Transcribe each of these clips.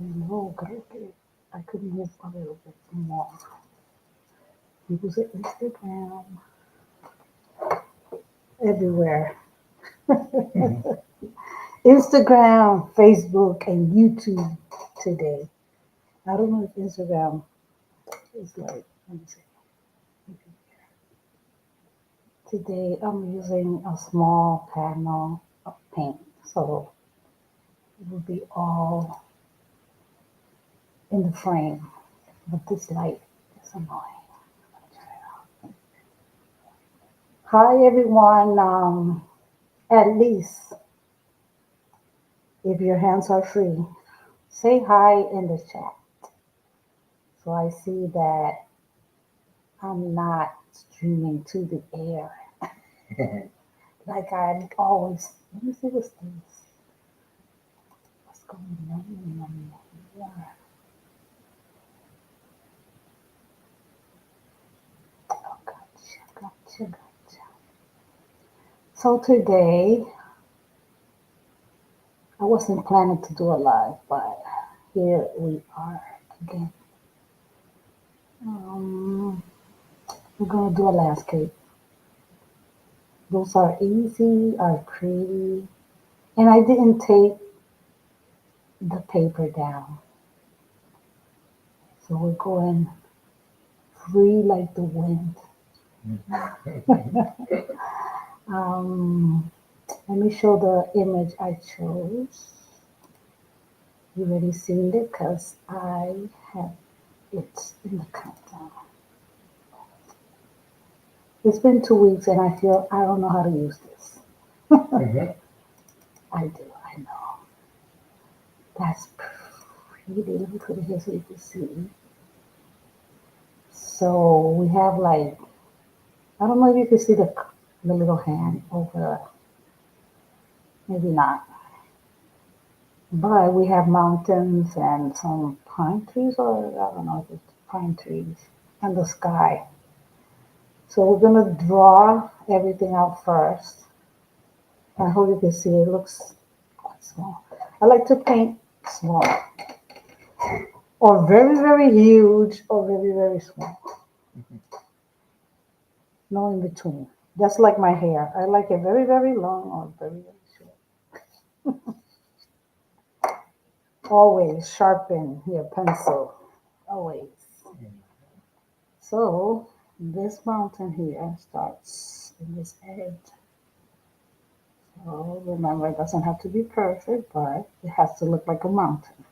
No, creo que I could move a little bit more. Use Instagram everywhere. Instagram, Facebook, and YouTube today. I don't know if Instagram is like, let me see. Today I'm using a small panel of paint, so it will be all in the frame. But this light is annoying. Hi everyone. At least if your hands are free, say hi in the chat. So I see that I'm not streaming to the air like I always. Let me see what's this. What's going on here? Oh, gotcha. So today, I wasn't planning to do a live, but here we are again. Um, we're gonna do a landscape. Those are easy, are pretty, and I didn't take the paper down. So we're going free like the wind. Um, Let me show the image I chose. You already seen it because I have it in the countdown. It's been 2 weeks and I feel I don't know how to use this. I do, I know. That's pretty. Let me put it here so you can see. So we have like, I don't know if you can see the little hand over, maybe not. But we have mountains and some pine trees, or I don't know if it's pine trees, and the sky. So we're gonna draw everything out first. I hope you can see it looks quite small. I like to paint small, or very huge, or very small. No in between. Just like my hair. I like it very long or very short. Always sharpen your pencil. Always. So this mountain here starts in this edge. So remember, it doesn't have to be perfect, but it has to look like a mountain.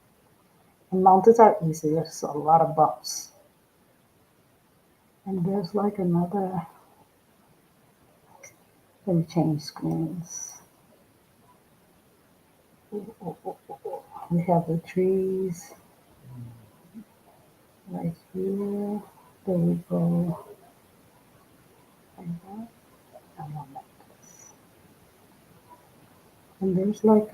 And mountains are easy. There's a lot of bumps. And there's like another. Let me change screens. We have the trees right here. There we go. Like that. And one like this. And there's like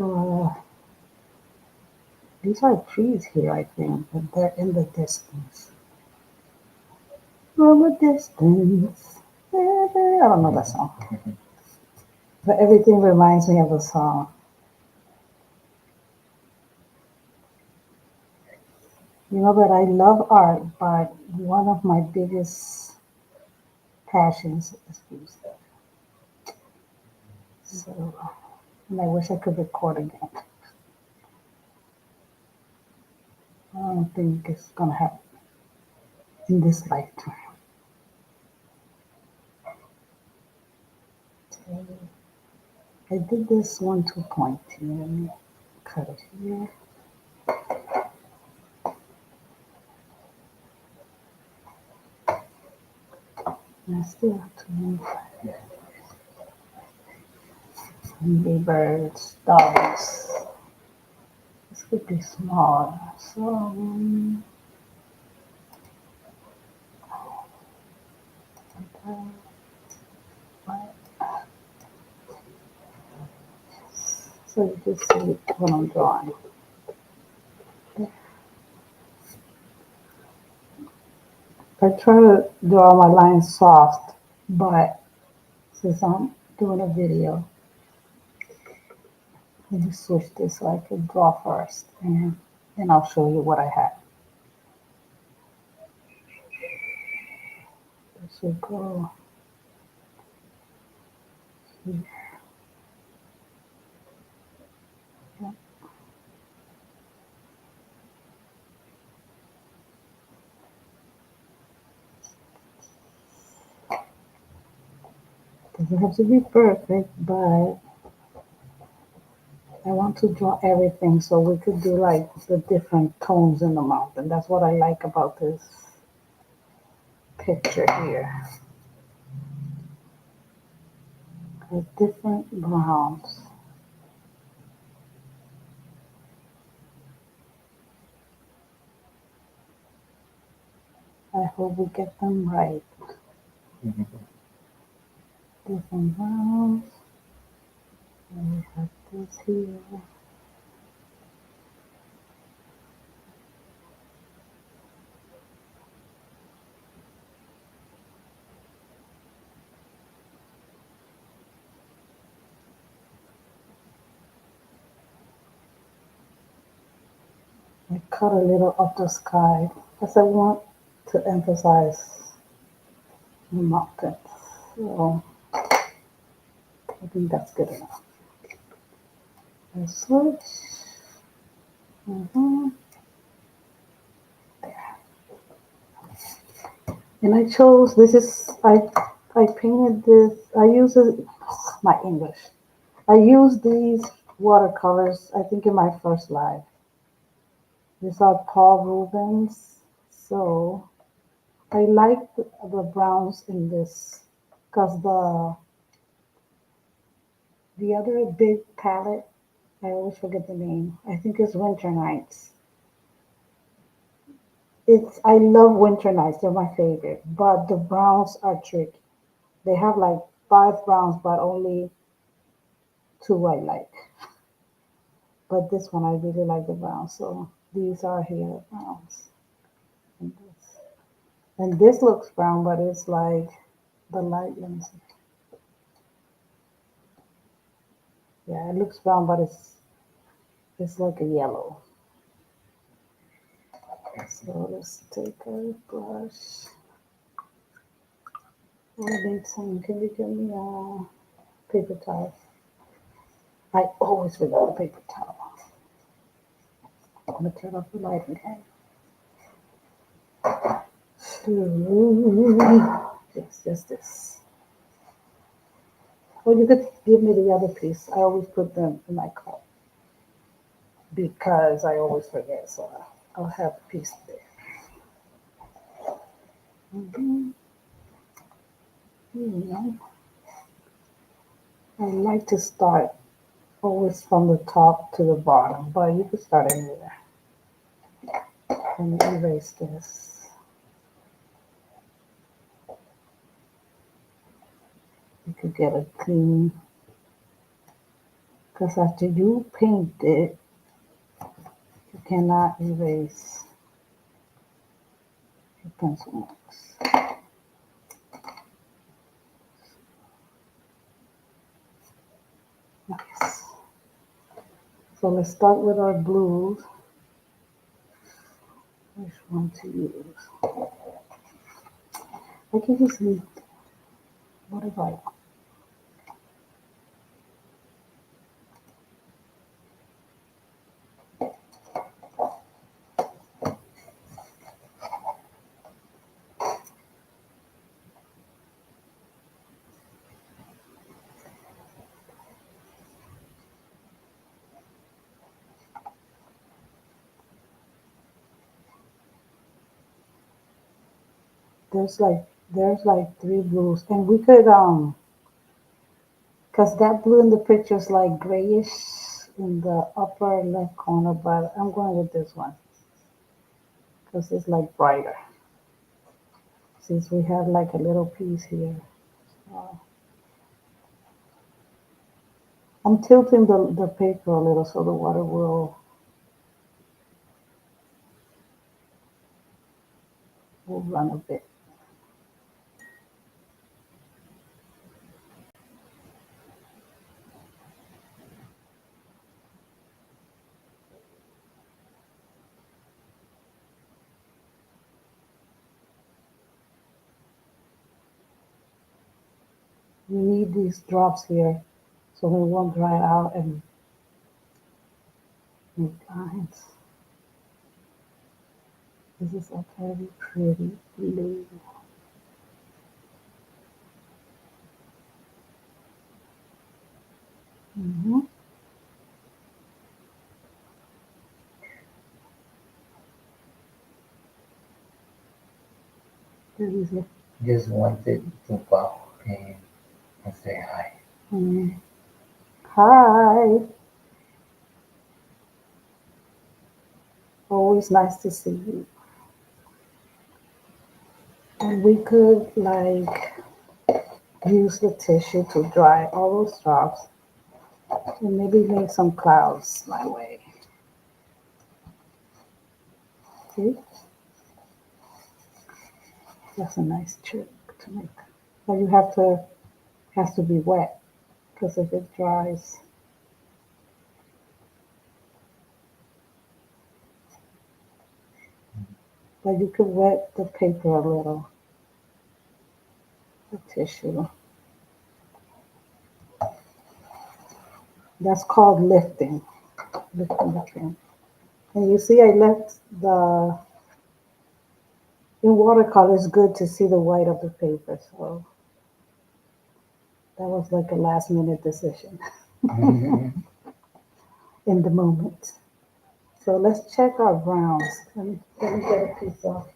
these are trees here, I think, but they're in the distance. From a distance. I don't know that song. But everything reminds me of the song. You know that I love art, but one of my biggest passions is music. So, and I wish I could record again. I don't think it's gonna happen in this lifetime. Okay. I did this one too pointy. Let me cut it here. And I still have to move neighbors, dogs. This could be small. So, so you can see what I'm drawing. I try to draw my lines soft, but since I'm doing a video, let me switch this so I can draw first. And and I'll show you what I have. This will go here. Doesn't have to be perfect, but I want to draw everything so we could do like the different tones in the mountain. That's what I like about this picture here. The different browns. I hope we get them right. Different browns. And we have this here. I cut a little of the sky because I want to emphasize the mountains. So I think that's good enough. I switch. hmm And I chose, this is, I painted this, I use it, my English. I used these watercolors, I think in my first live. These are Paul Rubens. So I like the browns in this because the other big palette, I always forget the name. I think it's Winter Nights. I love Winter Nights. They're my favorite, but the browns are tricky. They have like five browns, but only two I like. But this one I really like the browns. So these are here browns. And this looks brown, but it's like the light. Let me see. Yeah, it looks brown, but it's like a yellow. So let's take a brush. Oh, I need some. Can you give me a paper towel? I always forget the paper towel. I'm gonna turn off the light again. Yes, just this. Well, you could give me the other piece. I always put them in my car because I always forget. So I'll have a piece there. Mm-hmm. You know, I like to start always from the top to the bottom, but you could start anywhere. And erase this. You could get a clean, because after you paint it, you cannot erase your pencil marks. Nice. So let's start with our blues. Which one to use? I can just use whatever I want. There's like three blues, and we could cause that blue in the picture is like grayish in the upper left corner, but I'm going with this one because it's like brighter. Since we have like a little piece here, uh, I'm tilting the paper a little so the water will run a bit. You need these drops here so they won't dry out and make lines. This is a very pretty blue. Mm-hmm. Just wanted to pop in and say hi. Mm. Hi. Always nice to see you. And we could like use the tissue to dry all those drops and maybe make some clouds my way. See? That's a nice trick to make. But you have to has to be wet because if it dries, but you could wet the paper a little, the tissue. That's called lifting, lifting the pen. And you see, I left the in watercolor. It's good to see the white of the paper, so that was like a last minute decision in the moment. So let's check our browns. Let me get a piece of.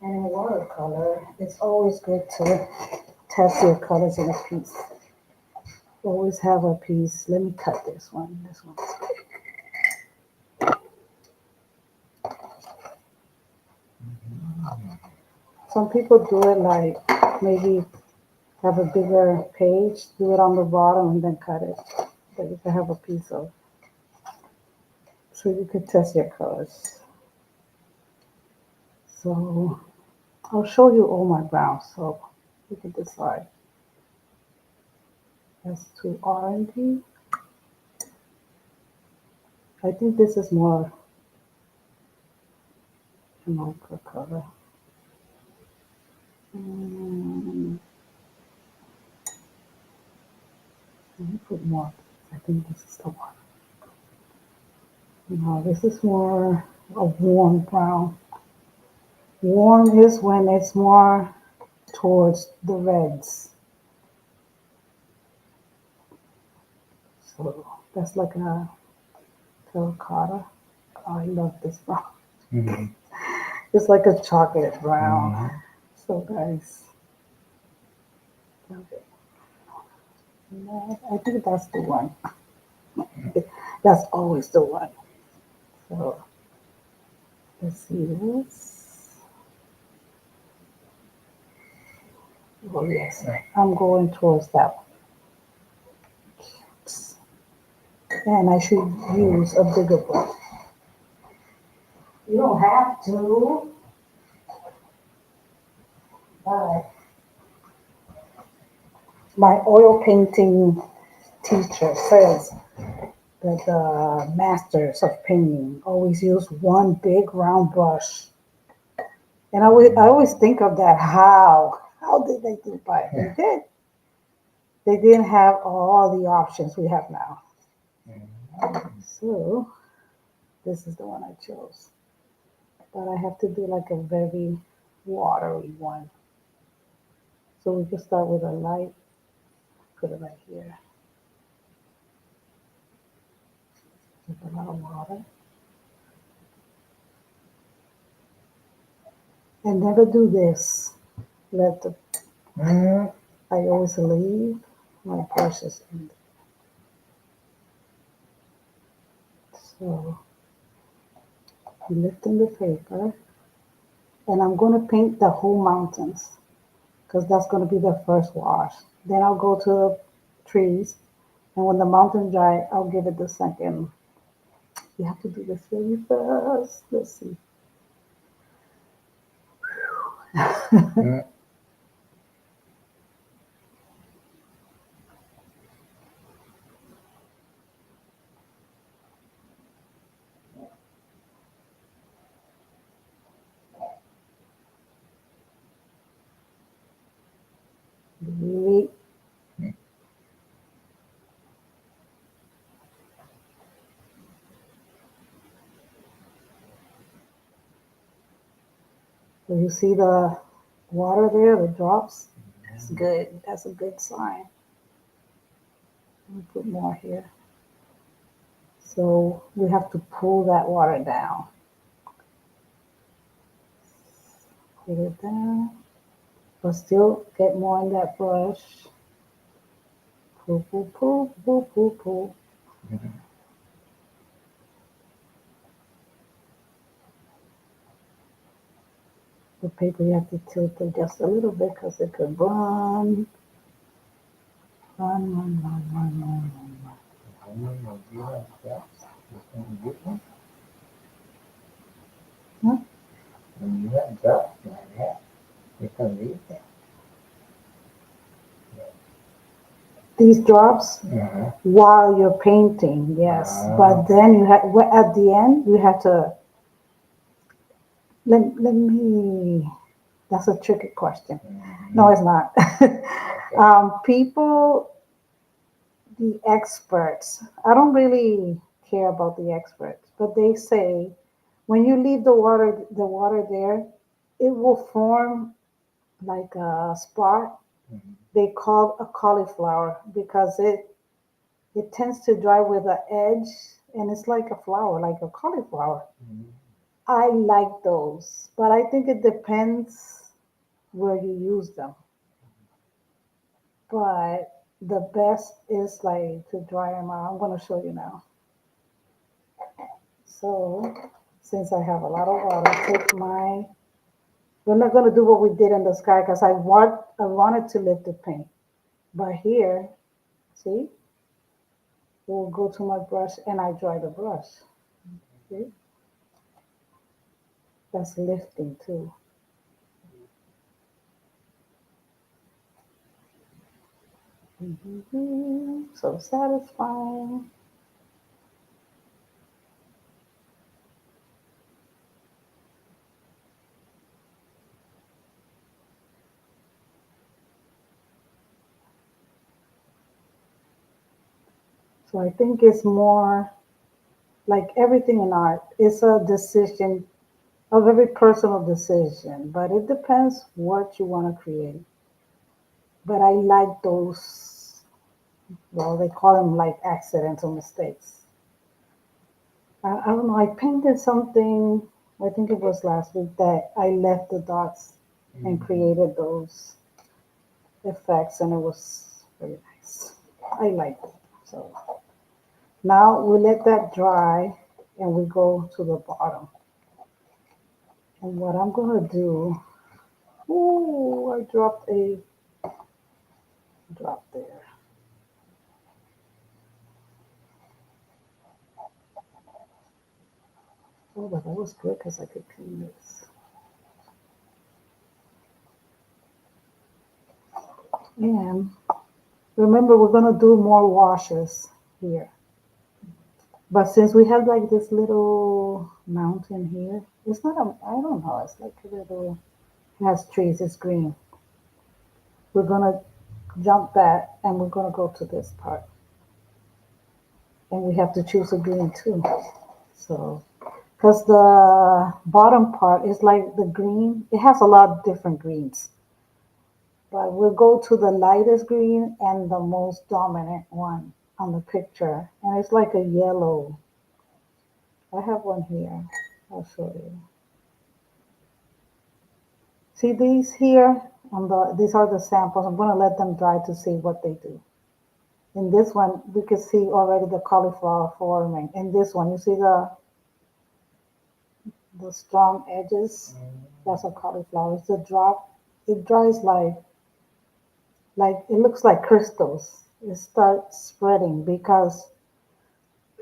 And in watercolor, it's always good to test your colors in a piece. Always have a piece. Let me cut this one. This one. Some people do it like maybe have a bigger page, do it on the bottom and then cut it. But you can have a piece of, so you could test your colors. So I'll show you all my browns so you can decide. That's too orangey. I think this is more an ochre color. Mm, let me put more. I think this is the one. No, this is more a warm brown. Warm is when it's more towards the reds. So that's like a terracotta. Oh, I love this brown. Mhm. It's like a chocolate brown. Mhm. So nice. Okay. I think that's the one. That's always the one. So let's see this. Oh yes, I'm going towards that one. And I should use a bigger brush. You don't have to, but my oil painting teacher says that the masters of painting always use one big round brush. And I always think of that. How? How did they do that? They did. They didn't have all the options we have now. So this is the one I chose. But I have to do like a very watery one. So we can start with a light, put it right here with a lot of water. And never do this. Let the Mhm. I always leave my brushes in. So lifting the paper, and I'm going to paint the whole mountains because that's going to be the first wash. Then I'll go to the trees, and when the mountain dry, I'll give it the second. You have to do this very fast. Let's see. Mhm. So you see the water there, the drops? It's good. That's a good sign. Let me put more here. So we have to pull that water down. Pull it down. But still get more in that brush. Pull, pull, pull, pull, pull, pull. Mhm. The paper you have to tilt it just a little bit because it could run, run, run, run, run, run, run. When you have drops, it's gonna get one. Huh? When you have drops like that, it's gonna be there. These drops Uh-huh. while you're painting, yes. Ah. But then you have at the end you have to let me. That's a tricky question. No, Mhm. it's not. Okay. People, the experts. I don't really care about the experts, but they say when you leave the water there, it will form like a spot Mhm. they call a cauliflower because it tends to dry with the edge and it's like a flower, like a cauliflower. Mhm. I like those, but I think it depends where you use them. But the best is like to dry them out. I'm going to show you now. So since I have a lot of water, take my. We're not going to do what we did in the sky because I wanted to lift the paint. But here, see, we'll go to my brush and I dry the brush. See, that's lifting too. So satisfying. So I think it's more like everything in art. It's a decision, a very personal decision, but it depends what you want to create. But I like those, well, they call them like accidental mistakes. I don't know, I painted something, I think it was last week, that I left the dots and Mhm. created those effects, and it was very nice. I like it. So now we let that dry and we go to the bottom. And what I'm gonna do, ooh, I dropped a drop there. Oh, but that was good because I could clean this. And remember, we're gonna do more washes here. But since we have like this little mountain here, it's not a, I don't know, it's like a little, it has trees, it's green. We're gonna jump that and we're gonna go to this part. And we have to choose a green too. So, because the bottom part is like the green, it has a lot of different greens. But we'll go to the lightest green and the most dominant one on the picture. And it's like a yellow. I have one here. I'll show you. See these here? These are the samples. I'm going to let them dry to see what they do. In this one, we can see already the cauliflower forming. In this one, you see the strong edges? That's a cauliflower. It's a drop. It dries like it looks like crystals. It starts spreading because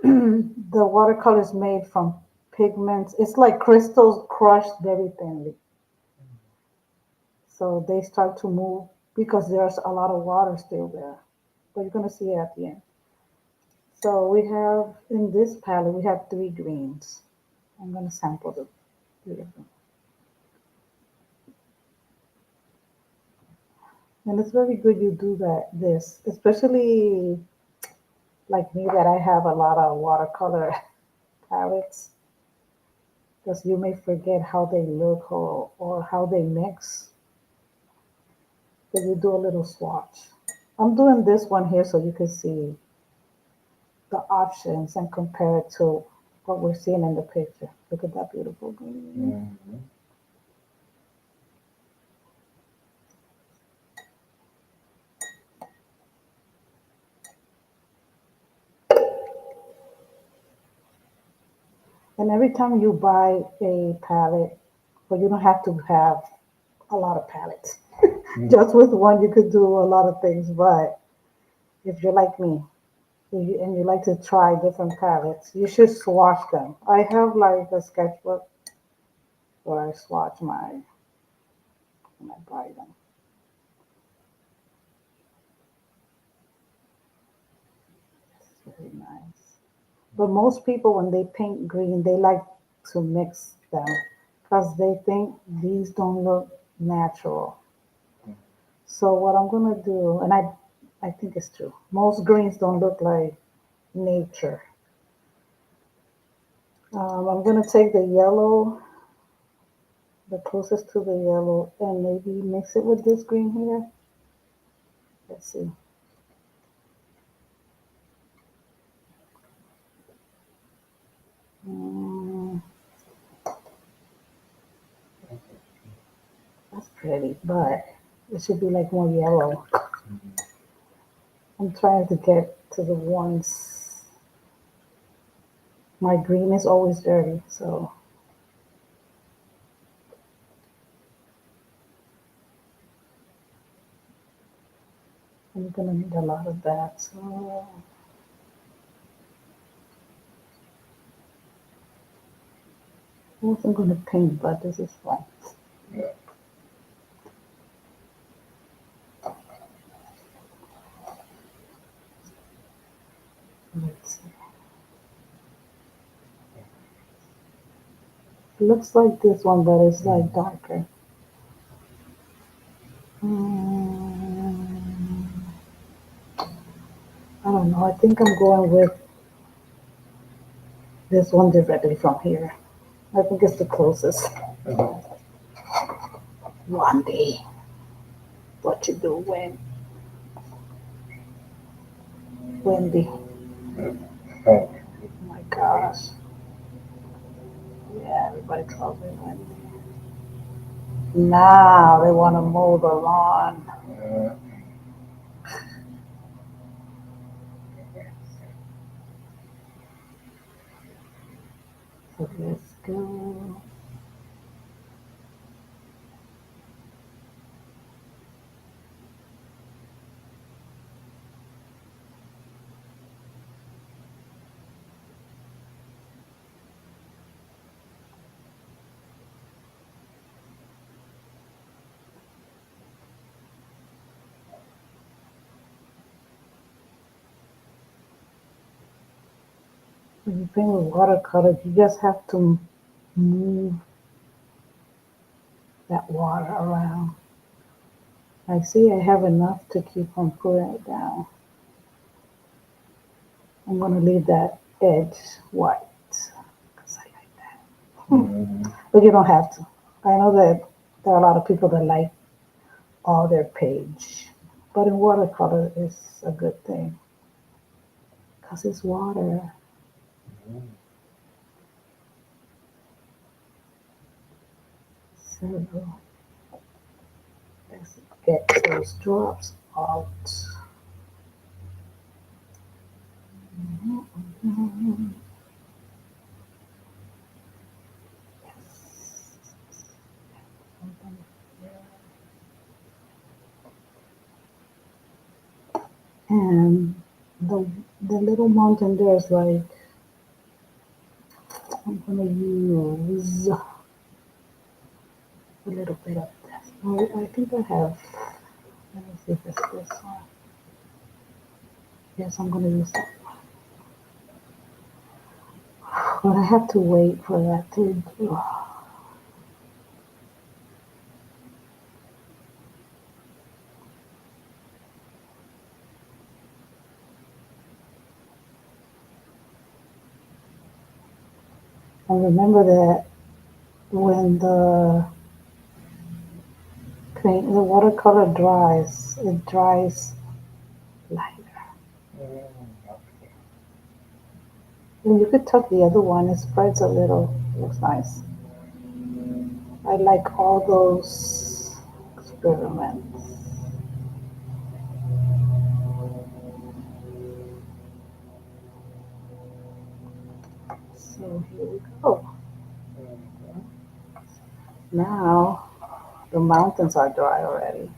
the watercolor is made from pigments. It's like crystals crushed very thinly. So they start to move because there's a lot of water still there. But you're going to see it at the end. So we have, in this palette, we have three greens. I'm going to sample the three of them. And it's very good you do this, especially like me that I have a lot of watercolor palettes. because you may forget how they look or how they mix. But you do a little swatch. I'm doing this one here so you can see the options and compare it to what we're seeing in the picture. Look at that beautiful green. Mm-hmm. And every time you buy a palette, well, you don't have to have a lot of palettes. Just with one, you could do a lot of things. But if you're like me and you like to try different palettes, you should swatch them. I have like a sketchbook where I swatch my when I buy them. It's very nice. But most people, when they paint green, they like to mix them because they think these don't look natural. So what I'm gonna do, and I think it's true. Most greens don't look like nature. I'm gonna take the yellow, the closest to the yellow, and maybe mix it with this green here. Let's see. Mm, that's pretty, but it should be like more yellow. I'm trying to get to the ones. My green is always dirty, so I'm gonna need a lot of that. So I wasn't gonna paint, but this is fun. Yeah. Let's see. It looks like this one, but it's like darker. Mm, I don't know. I think I'm going with this one directly from here. I think it's the closest. Uh-huh. One day, what you do when Wendy? Oh, Oh my gosh. Yeah, everybody calls me Wendy. Now they want to mow the lawn. uh, So let's go. When you paint with watercolor, you just have to move that water around. I see I have enough to keep on putting it down. I'm gonna leave that edge white because I like that. mm-hmm. But you don't have to. I know that there are a lot of people that like all their page, but in watercolor it's a good thing because it's water. So let's get those drops out. And the little mountain there is like I'm gonna use a little bit of this. I think I have. Let me see if it's this one. Yes, I'm gonna use that. But I have to wait for that to. And remember that when the watercolor dries, it dries lighter. Okay. And you could tuck the other one, it spreads a little, looks nice. I like all those experiments. So here we go. Mhm. Now the mountains are dry already.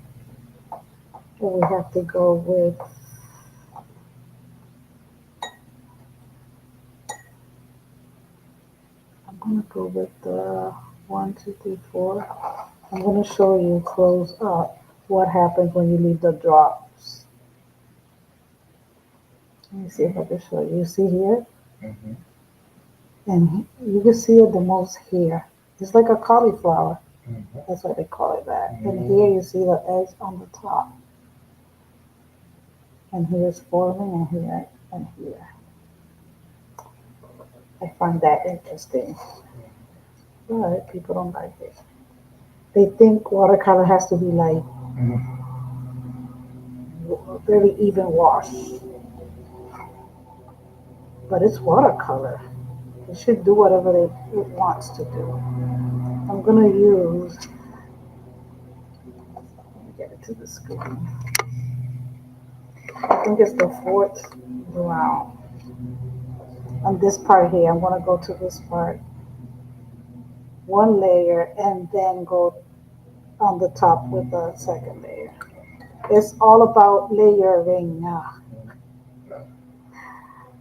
And we have to go with, I'm gonna go with the 1, 2, 3, 4. I'm gonna show you close up what happens when you leave the drops. Let me see if I can show you. You see here? Mhm. And you can see it the most here. It's like a cauliflower. Mhm. That's why they call it that. And here Mhm. you see the eggs on the top. And here it's forming and here and here. I find that interesting. But people don't like it. They think watercolor has to be like Mhm. very even wash. But it's watercolor. It should do whatever it wants to do. I'm gonna use, let me get it to the screen. I think it's the fourth brown. On this part here, I'm gonna go to this part, one layer, and then go on the top with the second layer. It's all about layering,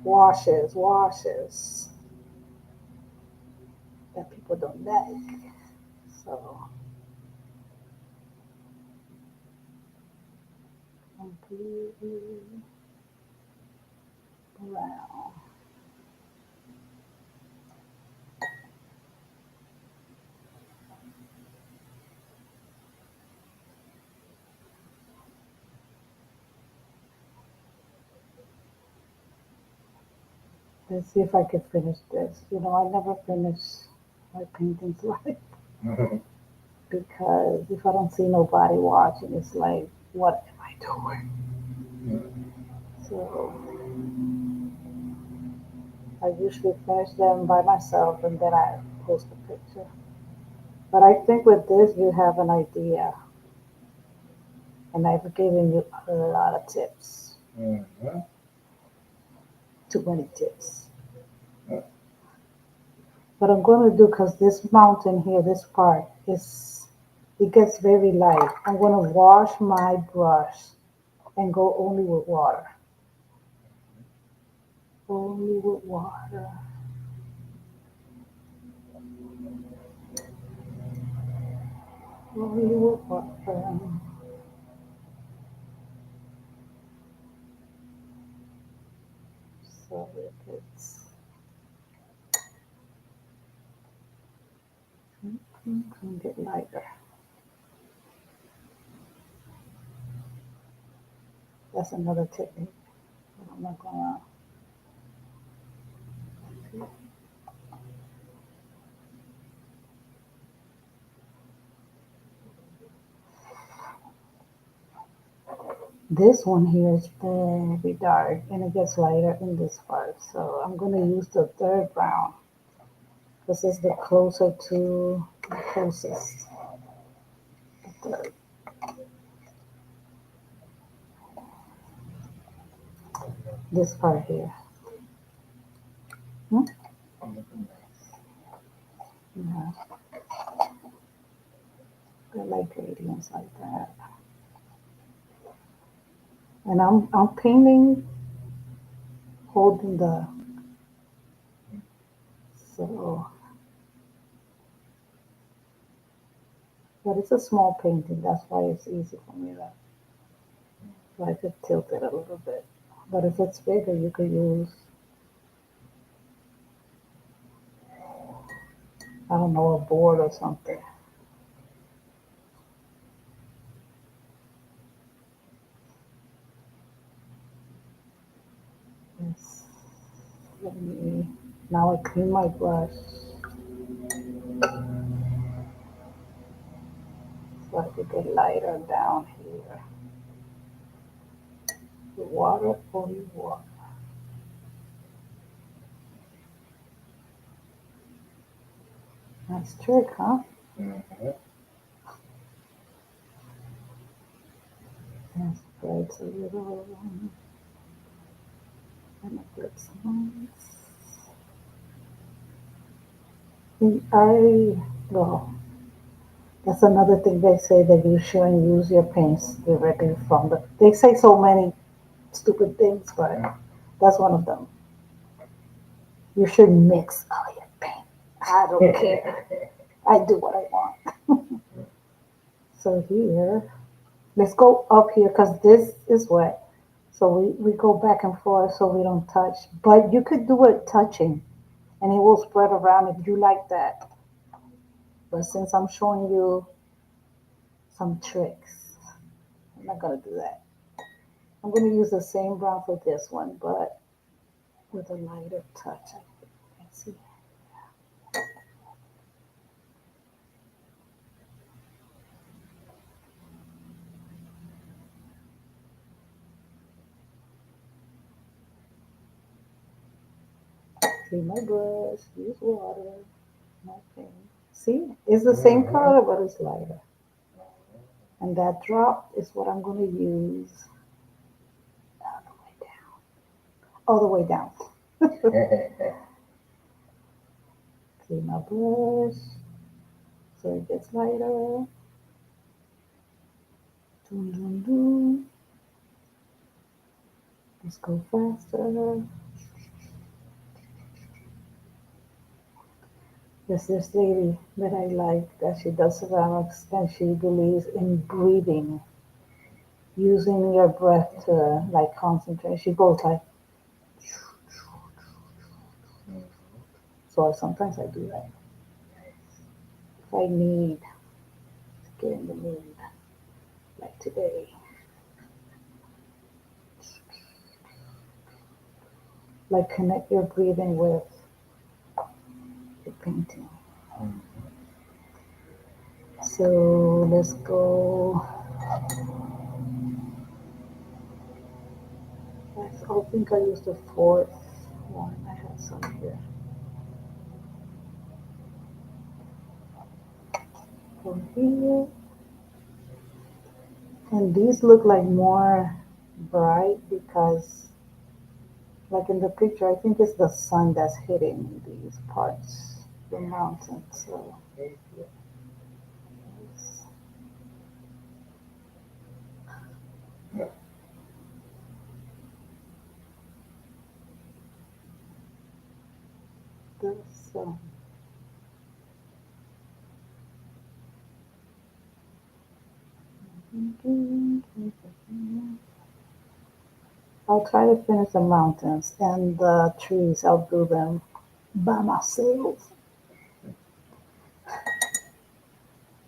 washes that people don't like. So, completely brown. Let's see if I can finish this. You know, I never finish my paintings like Mhm. because if I don't see nobody watching, it's like, what am I doing? So I usually finish them by myself and then I post a picture. But I think with this, you have an idea, and I've given you a lot of tips. Mhm. Too many tips. What I'm going to do, because this mountain here, this part, it gets very light. I'm going to wash my brush and go only with water. Only with water. Only with water. So if it's can get lighter. That's another technique. But I'm not gonna. This one here is very dark and it gets lighter in this part. So I'm gonna use the third brown. This is the closer to the closest. The third. This part here. Hmm? Yeah, I like gradients like that. And I'm painting holding the, so, but it's a small painting. That's why it's easy for me to, so I could tilt it a little bit. But if it's bigger, you could use, I don't know, a board or something. Yes. Let me, now I clean my brush. Make it lighter down here. Water, only water. Nice trick, huh? Mm-hmm. And spreads a little. And it looks nice. Well, that's another thing they say that you shouldn't use your paints directly from the. They say so many stupid things, but that's one of them. You should mix all your paint. I don't care. I do what I want. So here, let's go up here because this is wet. So we go back and forth so we don't touch. But you could do it touching and it will spread around if you like that. But since I'm showing you some tricks, I'm not gonna do that. I'm gonna use the same brown for this one, but with a lighter touch. Let's see. See my brush, use water, my paint. See, it's the same Mm-hmm. color, but it's lighter. And that drop is what I'm gonna use all the way down. All the way down. See my brush, so it gets lighter. Doom, doom, doom. Let's go faster. There's this lady that I like that she does ceramics and she believes in breathing, using your breath to like concentrate. She goes like, so sometimes I do that. If I need to get in the mood, like today, like connect your breathing with your painting. So let's go. I think I used the fourth one. I had some here. From here. And these look like more bright because, like in the picture, I think it's the sun that's hitting these parts, the mountains. So it's the sun. I'll try to finish the mountains and the trees. I'll do them by myself.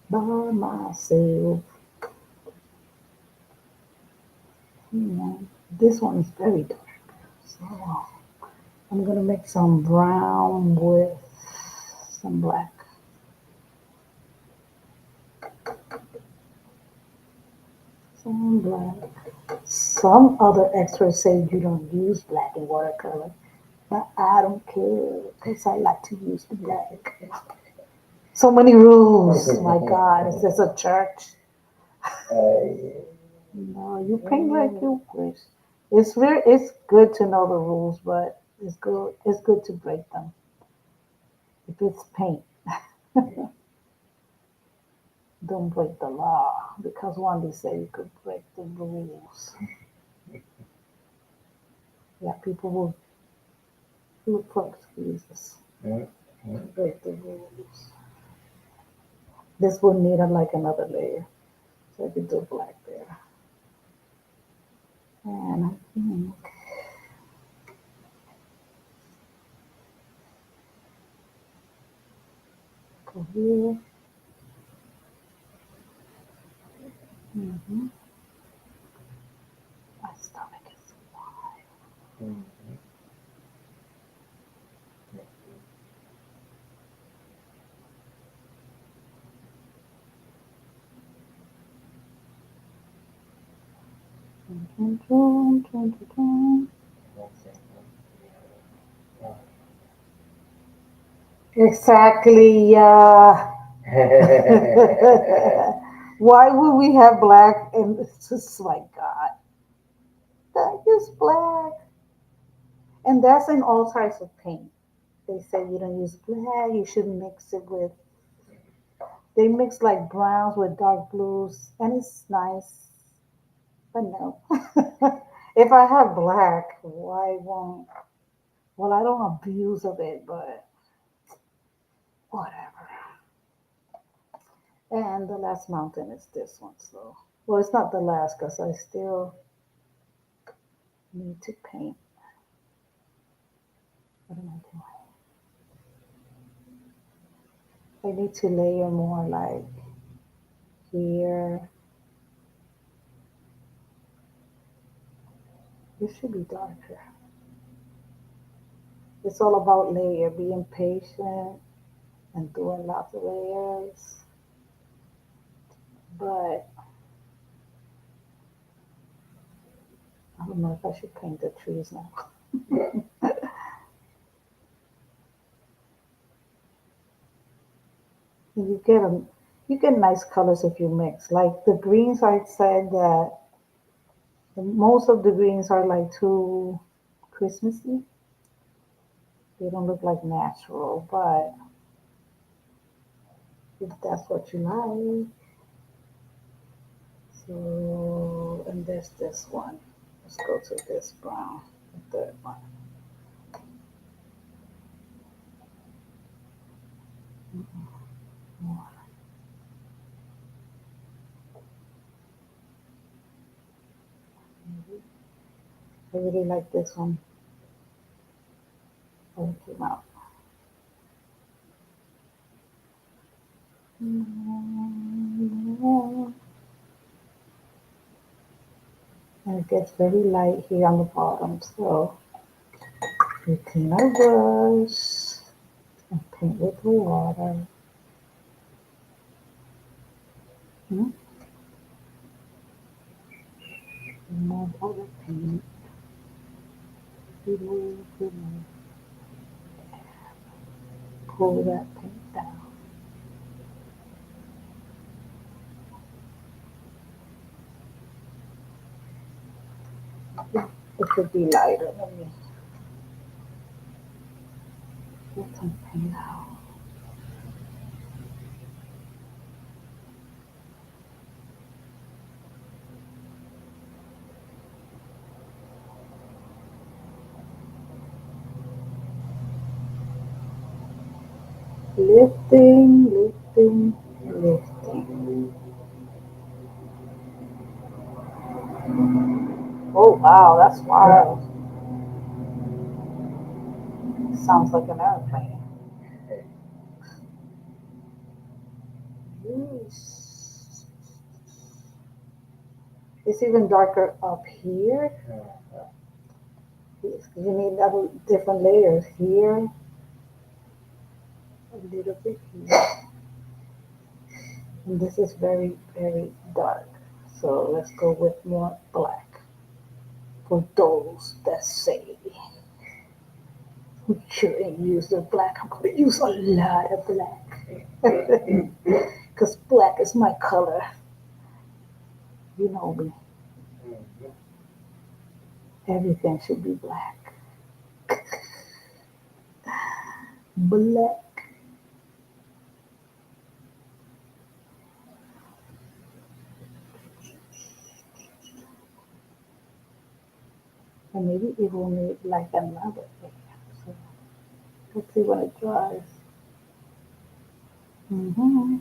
By myself. This one is very dark. So I'm gonna make some brown with some black. Some black. Some other experts say you don't use black in watercolor, but I don't care because I like to use the black. So many rules. My God, is this a church? Yeah. No, you paint like you wish. It's very, it's good to know the rules, but it's good to break them. If it's paint, don't break the law because one day say you could break the rules. Yeah, people will look for excuses. Mm-hmm. Break the rules. This will need like another layer, so I could do black there. And I think go here. Mm-hmm. My stomach is wide. Mm-hmm. Dun, dun, dun, dun, dun. One second. Yeah. Exactly. Why would we have black? And it's just like God, that is black. And that's in all types of paint. They say you don't use black. You should mix it with. They mix like browns with dark blues, and it's nice. But no, if I have black, why won't? Well, I don't abuse of it, but whatever. And the last mountain is this one. So, well, it's not the last because I still need to paint. What am I doing? I need to layer more like here. This should be darker. It's all about layer, being patient and doing lots of layers. But I don't know if I should paint the trees now. You get a, you get nice colors if you mix. Like the greens, I said that most of the greens are like too Christmassy. They don't look like natural, but if that's what you like. So, and there's this one. Let's go to this brown, the third one. I really like this one. How it came out. And it gets very light here on the bottom, so we clean our brush and paint with the water. Hmm? More water paint. Remove, remove. Pull that paint down. It could be lighter. Let me get some paint out. Lifting, lifting, lifting. Oh wow, that's wild. Sounds like an airplane. Yes. It's even darker up here. You need other different layers here, a little bit here, and this is very, very dark. So let's go with more black for those that say we shouldn't use the black. I'm going to use a lot of black because black is my color. You know me. Everything should be black. Black. And maybe it will need like another layer. So let's see when it dries. Hmm.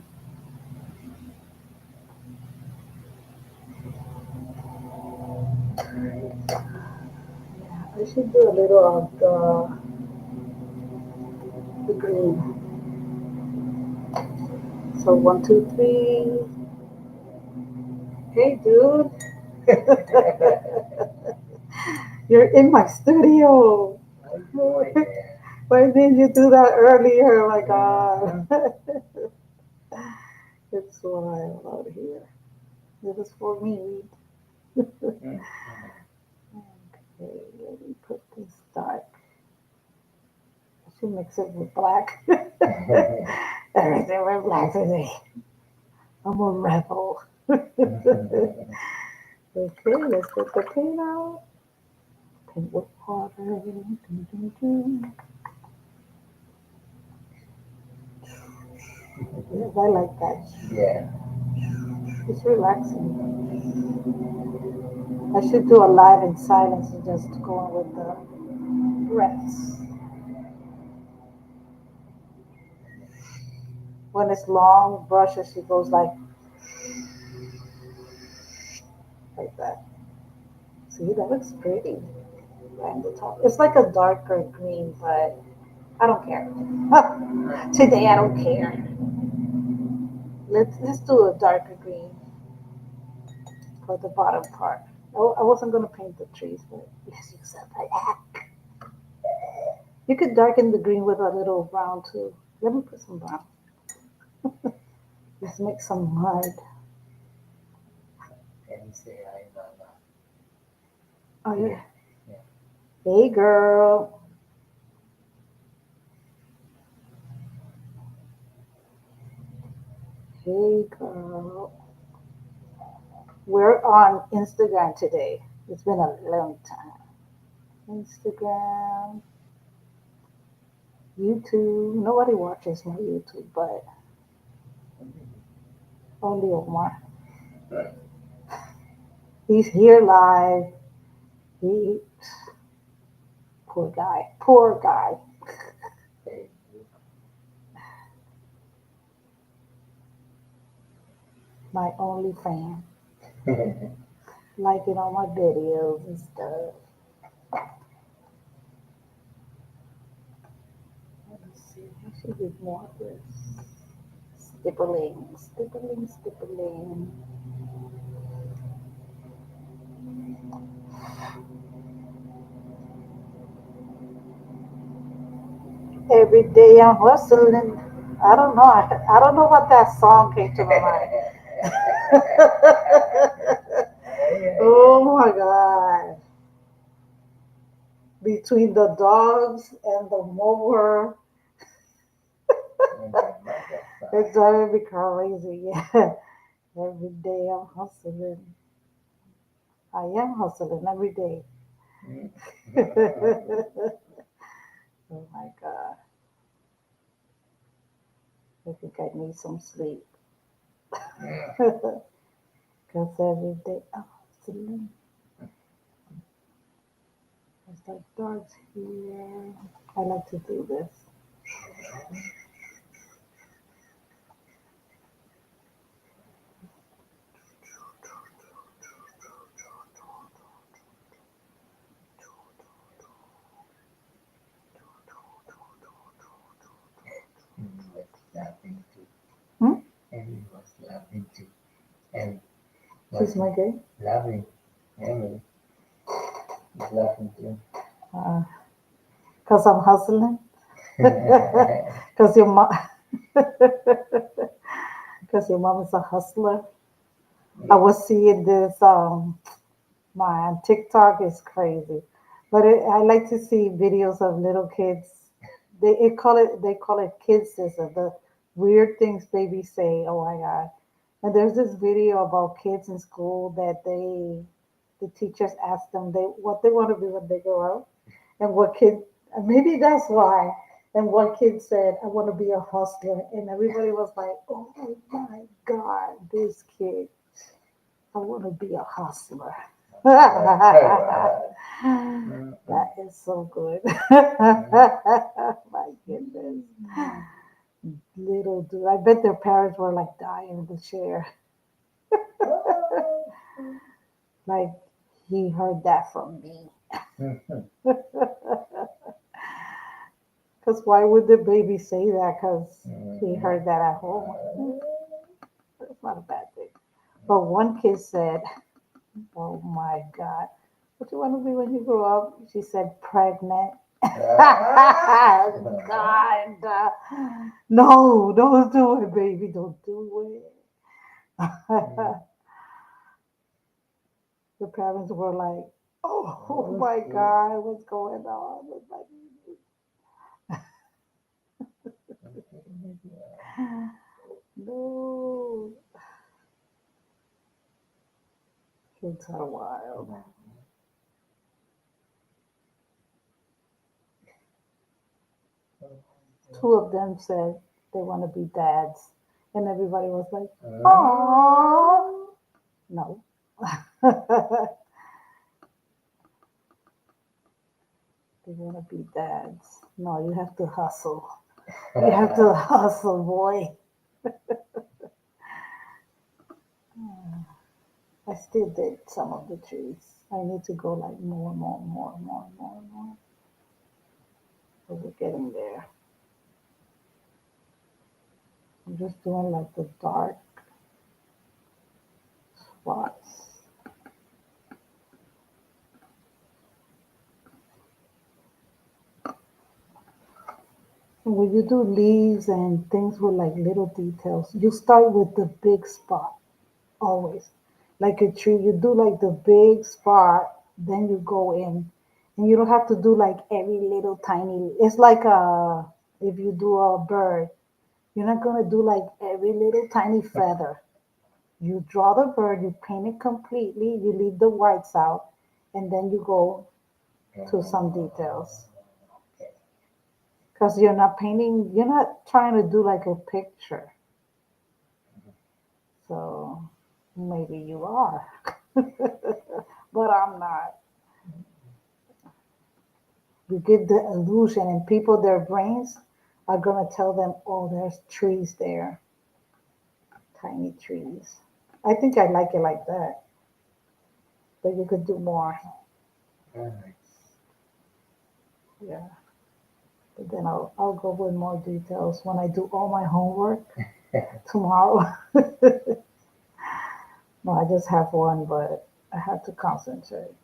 I should do a little of the green. So one, two, three. Hey, dude, you're in my studio. Why didn't you do that earlier? Oh my God. It's wild out here. This is for me. Mm. Okay, let me put this dark. I should mix it with black. Everything with black today. I'm a rebel. Okay, let's get the paint out. Paint with water. Dun, dun, dun. Yes, I like that. Yeah. It's relaxing. I should do a live in silence and just go on with the breaths. When it's long brushes, she goes like that. See, that looks pretty. Right on the top. It's like a darker green, but I don't care. Today I don't care. Let's do a darker green for the bottom part. I wasn't gonna paint the trees, but yes, you said that. You could darken the green with a little brown too. Let me put some brown. Let's make some mud. Can you say hi, Mama? Oh Yeah. yeah. Yeah. Hey girl. Hey girl. We're on Instagram today. It's been a long time. Instagram, YouTube. Nobody watches my YouTube, but only Omar. He's here live. He, poor guy. Poor guy. Hey. My only fan. Liking all my videos and stuff. Let me see. I should do more of this. Stippling, stippling, stippling. Every day I'm hustling. I don't know. I don't know what that song came to my mind. Oh my God. Between the dogs and the mower, Oh my mother it's side. driving me crazy. Yeah. Every day I'm hustling. I am hustling every day. Mm. Oh my God. I think I need some sleep. Mm. Because every day I'm hustling. There's like dogs here. I like to do this. He was laughing too. Hmm? Emily was laughing too. And She's was my gay. laughing. Emily was laughing too. Because I'm hustling. Because your mom. Because your mom is a hustler. I was seeing this. Man, TikTok is crazy, but I like to see videos of little kids. They call it kids sister. The weird things babies say. Oh my god! And there's this video about kids in school that the teachers ask them what they want to be when they grow up, and what kid maybe that's why. And one kid said, "I want to be a hustler," and everybody was like, "Oh my god, this kid! I want to be a hustler." Right. That is so good. Mm. My goodness. Little dude. I bet their parents were like dying in the chair. Oh. Like, he heard that from me. Because why would the baby say that? Because he heard that at home. That's not a bad thing. But one kid said, "Oh my God, what do you want to be when you grow up?" She said, "Pregnant." God, no, don't do it, baby, don't do it. The parents were like, "Oh Oh, my shit. God, what's going on with my Okay, maybe, no?" Kids are wild. mhm. Two of them said they want to be dads, and everybody was like, Uh, "Oh, no." They want to be dads. No, you have to hustle. You have to hustle, boy. I still did some of the trees. I need to go like more, more, more, more, more, more. But we're getting there. I'm just doing like the dark spots. And when you do leaves and things with like little details, you start with the big spot always. Like a tree, you do like the big spot, then you go in. And you don't have to do like every little tiny. It's like if you do a bird, you're not gonna do like every little tiny feather. You draw the bird, you paint it completely, you leave the whites out, and then you go to some details. okay. Because you're not painting, you're not trying to do like a picture. So maybe you are, but I'm not. You give the illusion, and people, their brains are gonna tell them, oh, there's trees there, tiny trees. I think I like it like that, but you could do more. Nice. Yeah. But then I'll go with more details when I do all my homework tomorrow. No, I just have one, but I have to concentrate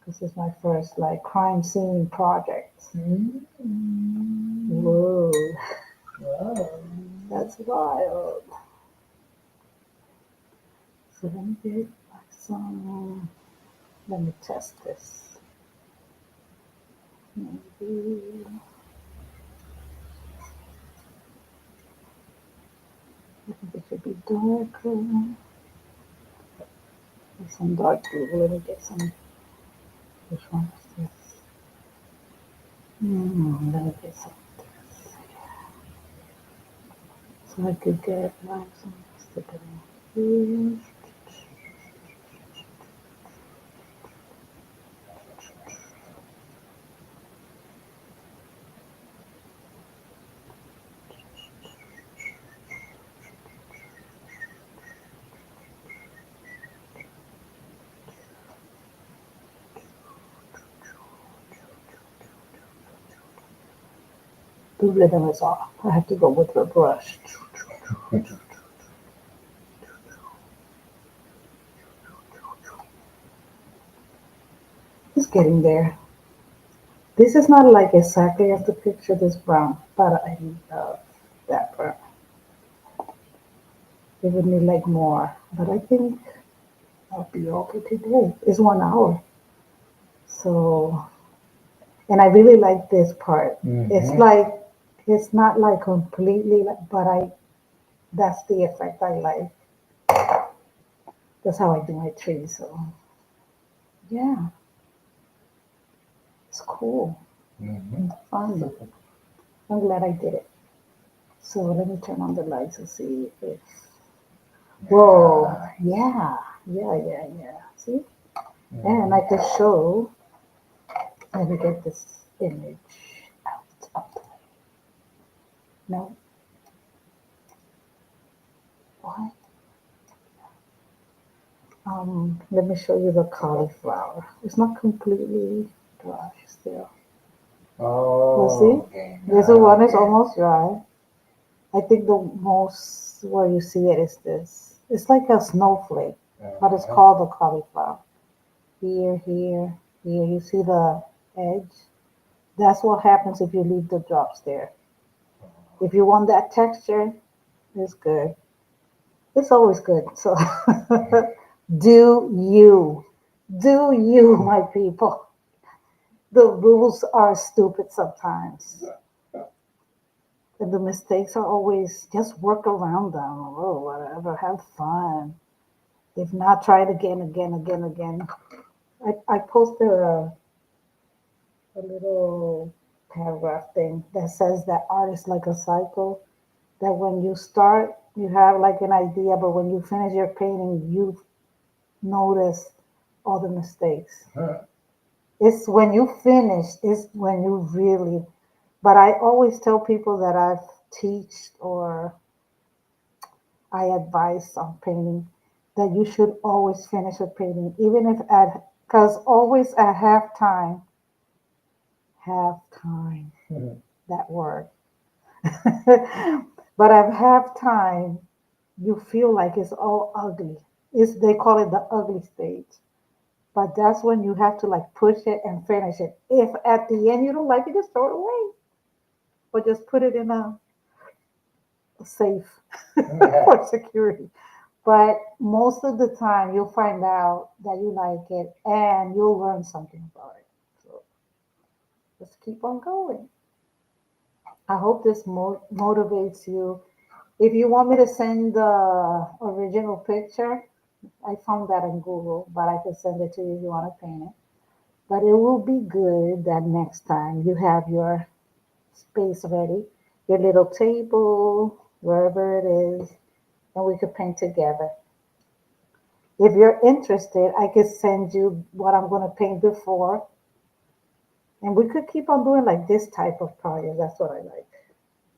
because it's my first like crime scene project. Mm. Whoa, Wow. that's wild. So let me get like some. Let me test this. Maybe I think it should be darker. Get some dark blue. Let me get some. Which one is this? Let me get some of this. So I could get like some stick it in here. The rhythm is off. I have to go with the brush. It's getting there. This is not like exactly as the picture this brown, but I love that brown. It would need like more, but I think I'll be okay today. It's 1 hour. So, and I really like this part. It's Mm-hmm. like, it's not like completely, but that's the effect I like. That's how I do my tree. So, yeah, it's cool. Mm-hmm. Fun. Super. I'm glad I did it. So let me turn on the lights and see if. Whoa, Nice. yeah, yeah, yeah, yeah. See? And I Mm-hmm. can show. Let me get this image out of the way. No, what? Let me show you the cauliflower. It's not completely dry still. You see? Oh, okay. This one is Okay. almost dry. I think the most where you see it is this. It's like a snowflake, but it's Uh-huh. called the cauliflower. Here, here, here. You see the edge? That's what happens if you leave the drops there. If you want that texture, it's good. It's always good. So Do you. Do you, my people. The rules are stupid sometimes. And the mistakes are always just work around them or whatever. Have fun. If not, try it again, again, again, again. I posted a little paragraph thing that says that art is like a cycle. That when you start, you have like an idea, but when you finish your painting, you notice all the mistakes. It's when you finish, it's when you really. But I always tell people that I've teached or I advise on painting that you should always finish a painting, even if at, because always at half time, that word. But at half time, you feel like it's all ugly. It's, they call it the ugly stage. But that's when you have to like push it and finish it. If at the end you don't like it, just throw it away. Or just put it in a safe for security. But most of the time, you'll find out that you like it and you'll learn something about it. So just keep on going. I hope this motivates you. If you want me to send the original picture, I found that in Google, but I can send it to you if you want to paint it. But it will be good that next time you have your space ready, your little table, wherever it is, and we could paint together. If you're interested, I could send you what I'm going to paint before, and we could keep on doing like this type of project. That's what I like.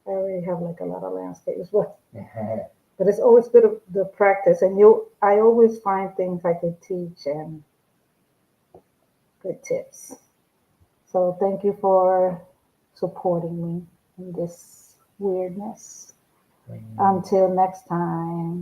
I already have like a lot of landscapes, but it's always good of the practice, and you. I always find things I could teach and good tips. So thank you for supporting me in this weirdness. Until next time.